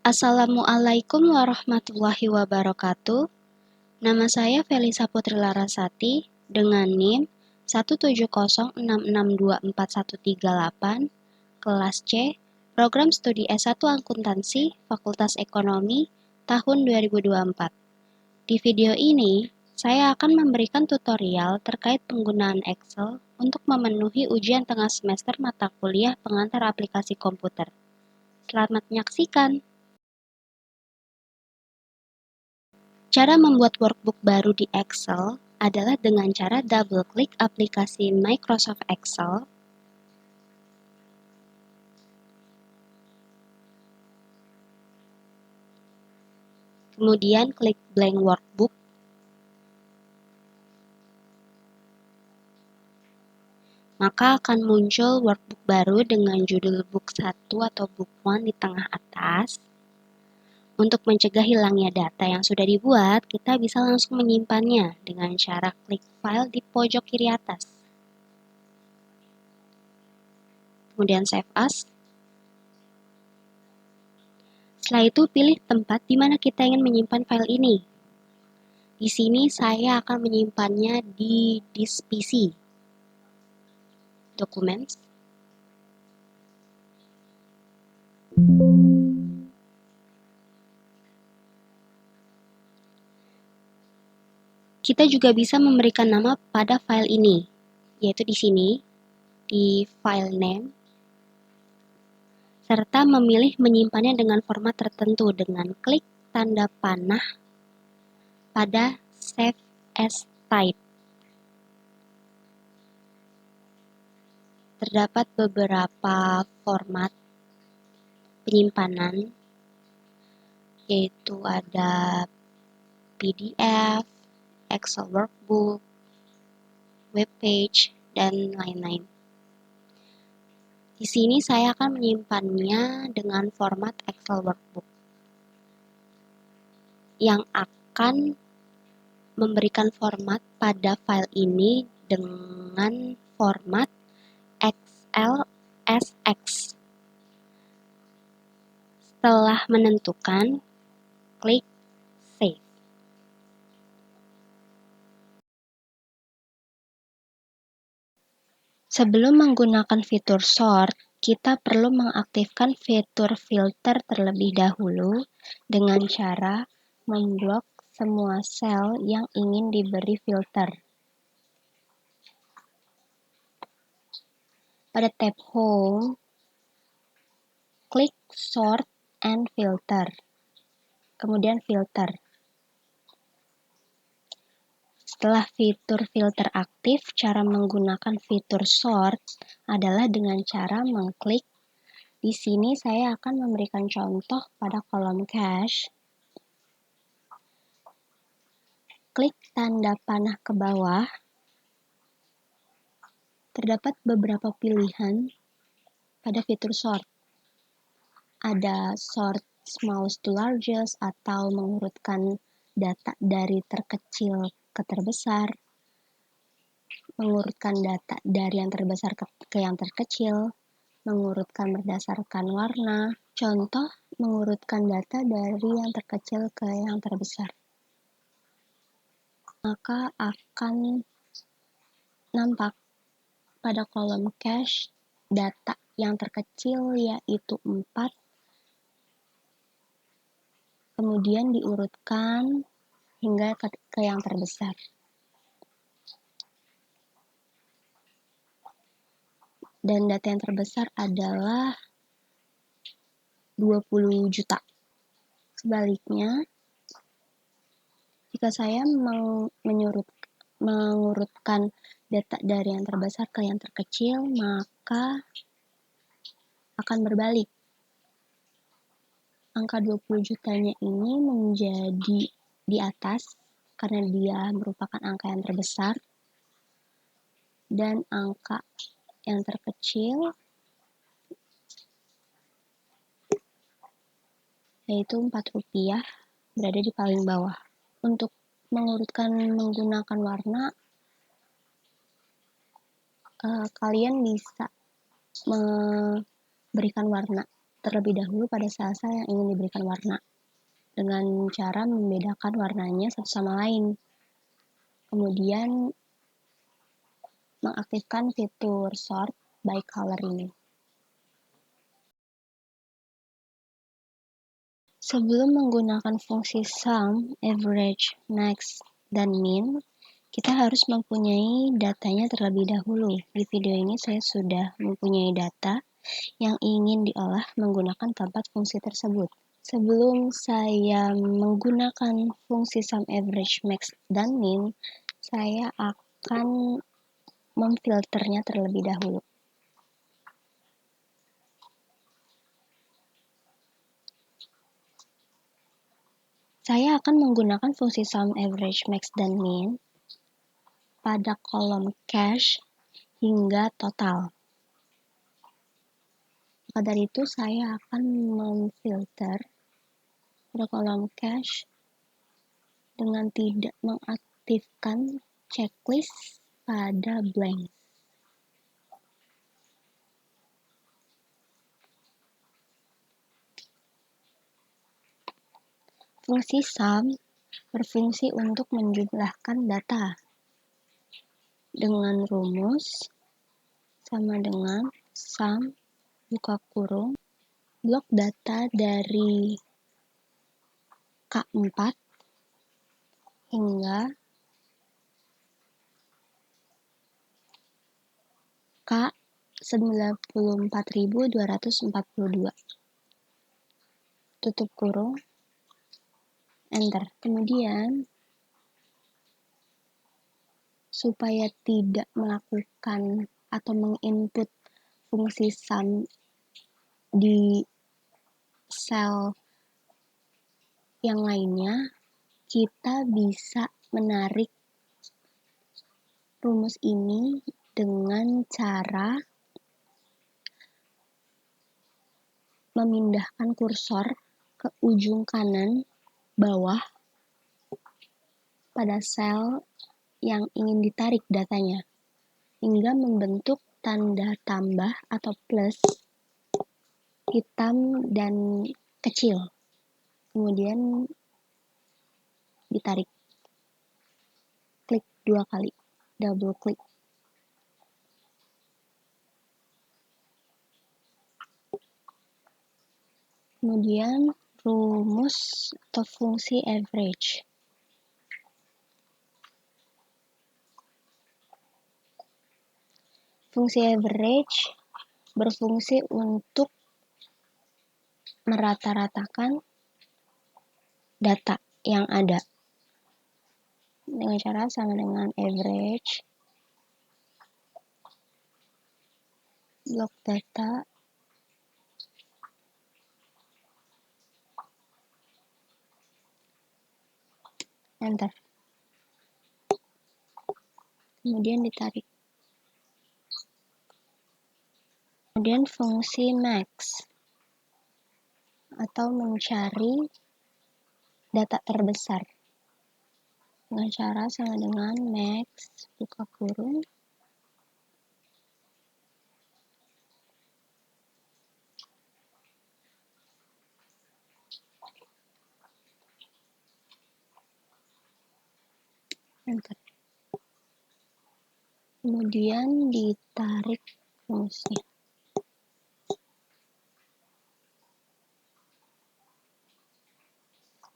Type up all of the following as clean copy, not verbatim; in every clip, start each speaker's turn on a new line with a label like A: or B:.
A: Assalamualaikum warahmatullahi wabarakatuh. Nama saya Felisa Putri Larasati dengan NIM 17066241138, kelas C, Program Studi S1 Akuntansi, Fakultas Ekonomi, tahun 2024. Di video ini, saya akan memberikan tutorial terkait penggunaan Excel untuk memenuhi ujian tengah semester mata kuliah pengantar aplikasi komputer. Selamat menyaksikan! Cara membuat workbook baru di Excel adalah dengan cara double-klik aplikasi Microsoft Excel, kemudian klik blank workbook, maka akan muncul workbook baru dengan judul book 1 atau book 1 di tengah atas. Untuk mencegah hilangnya data yang sudah dibuat, kita bisa langsung menyimpannya dengan cara klik file di pojok kiri atas. Kemudian save as. Setelah itu pilih tempat di mana kita ingin menyimpan file ini. Di sini saya akan menyimpannya di disk PC. Documents. Kita juga bisa memberikan nama pada file ini, yaitu di sini, di file name, serta memilih menyimpannya dengan format tertentu dengan klik tanda panah pada Save as Type. Terdapat beberapa format penyimpanan, yaitu ada PDF, Excel workbook, web page, dan lain-lain. Di sini saya akan menyimpannya dengan format Excel workbook yang akan memberikan format pada file ini dengan format XLSX. Setelah menentukan, klik Save. Sebelum menggunakan fitur sort, kita perlu mengaktifkan fitur filter terlebih dahulu dengan cara memblok semua sel yang ingin diberi filter. Pada tab Home, klik Sort and Filter, kemudian Filter. Setelah fitur filter aktif, cara menggunakan fitur sort adalah dengan cara mengklik. Di sini saya akan memberikan contoh pada kolom cash. Klik tanda panah ke bawah. Terdapat beberapa pilihan pada fitur sort. Ada sort smallest to largest atau mengurutkan data dari terkecil ke terbesar, mengurutkan data dari yang terbesar ke yang terkecil, mengurutkan berdasarkan warna, contoh mengurutkan data dari yang terkecil ke yang terbesar. Maka akan nampak pada kolom cash data yang terkecil yaitu 4, kemudian diurutkan hingga ke yang terbesar. Dan data yang terbesar adalah 20 juta. Sebaliknya, jika saya mengurutkan data dari yang terbesar ke yang terkecil, maka akan berbalik. Angka 20 jutanya ini menjadi di atas karena dia merupakan angka yang terbesar, dan angka yang terkecil yaitu Rp4 berada di paling bawah. Untuk mengurutkan menggunakan warna, kalian bisa memberikan warna terlebih dahulu pada sel-sel yang ingin diberikan warna, dengan cara membedakan warnanya satu sama lain. Kemudian mengaktifkan fitur sort by color ini. Sebelum menggunakan fungsi sum, average, max, dan min, kita harus mempunyai datanya terlebih dahulu. Di video ini saya sudah mempunyai data yang ingin diolah menggunakan keempat fungsi tersebut. Sebelum saya menggunakan fungsi sum, average, max, dan min, saya akan memfilternya terlebih dahulu. Saya akan menggunakan fungsi sum, average, max, dan min pada kolom cash hingga total. Maka dari itu saya akan memfilter pada kolom cash dengan tidak mengaktifkan checklist pada blank. Fungsi sum berfungsi untuk menjumlahkan data dengan rumus sama dengan sum buka kurung blok data dari K4 hingga K94.242. Tutup kurung, enter. Kemudian, supaya tidak melakukan atau menginput fungsi sum di sel yang lainnya, kita bisa menarik rumus ini dengan cara memindahkan kursor ke ujung kanan bawah pada sel yang ingin ditarik datanya, hingga membentuk tanda tambah atau plus hitam dan kecil. Kemudian ditarik. Klik 2 kali, double klik. Kemudian rumus atau fungsi average. Fungsi average berfungsi untuk merata-ratakan data yang ada dengan cara sama dengan average blok data enter, kemudian ditarik. Kemudian fungsi max atau mencari data terbesar dengan cara sama dengan max buka kurung enter, kemudian ditarik rumusnya.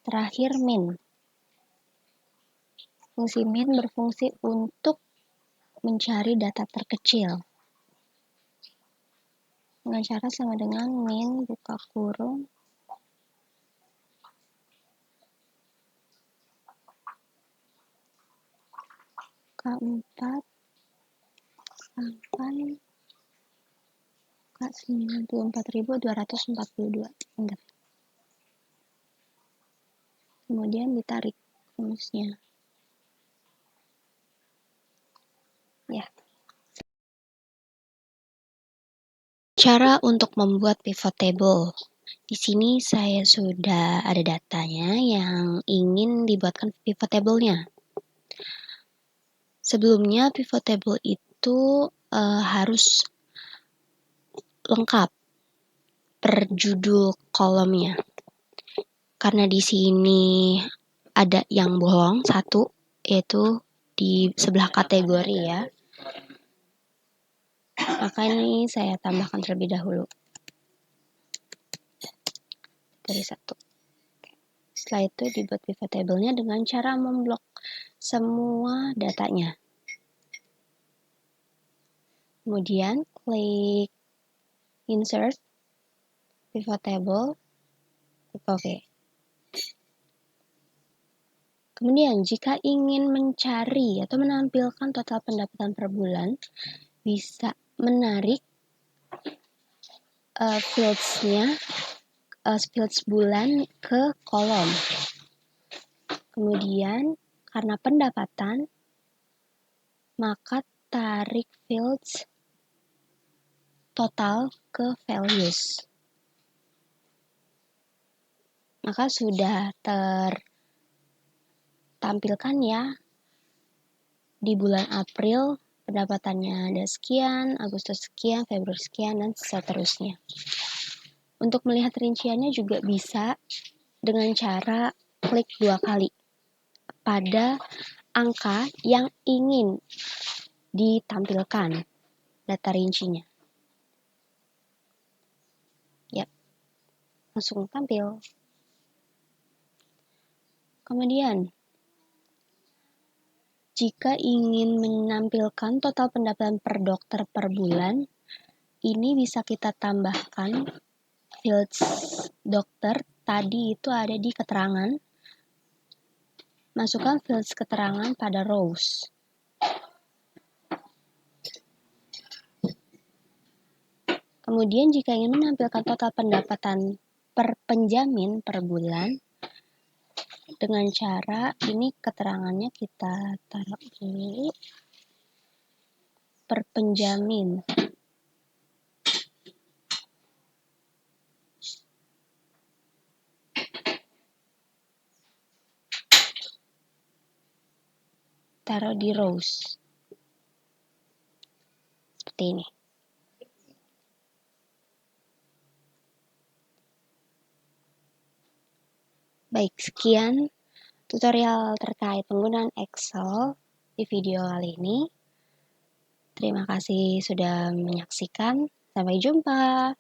A: Terakhir min. Fungsi min berfungsi untuk mencari data terkecil dengan cara sama dengan min buka kurung K4 sampai K94.242. Enter. Kemudian ditarik rumusnya. Ya. Cara untuk membuat pivot table. Di sini saya sudah ada datanya yang ingin dibuatkan pivot table-nya. Sebelumnya pivot table itu harus lengkap. per judul kolomnya. Karena di sini ada yang bolong satu, yaitu di sebelah kategori ya. Maka ini saya tambahkan terlebih dahulu. Dari satu. Setelah itu dibuat pivot table-nya dengan cara memblok semua datanya. Kemudian klik insert, pivot table, klik OK. Kemudian jika ingin mencari atau menampilkan total pendapatan per bulan, bisa menarik fields bulan ke kolom. Kemudian karena pendapatan, maka tarik fields total ke values. Maka sudah tertampilkan ya, di bulan April pendapatannya ada sekian, Agustus sekian, Februari sekian, dan seterusnya. Untuk melihat rinciannya juga bisa dengan cara klik 2 kali pada angka yang ingin ditampilkan data rincinya. Ya, langsung tampil. Kemudian, jika ingin menampilkan total pendapatan per dokter per bulan, ini bisa kita tambahkan fields dokter. Tadi itu ada di keterangan. Masukkan fields keterangan pada rows. Kemudian jika ingin menampilkan total pendapatan per penjamin per bulan, dengan cara ini keterangannya kita taruh dulu per penjamin. Taruh di rows. Seperti ini. Baik, sekian tutorial terkait penggunaan Excel di video kali ini. Terima kasih sudah menyaksikan. Sampai jumpa.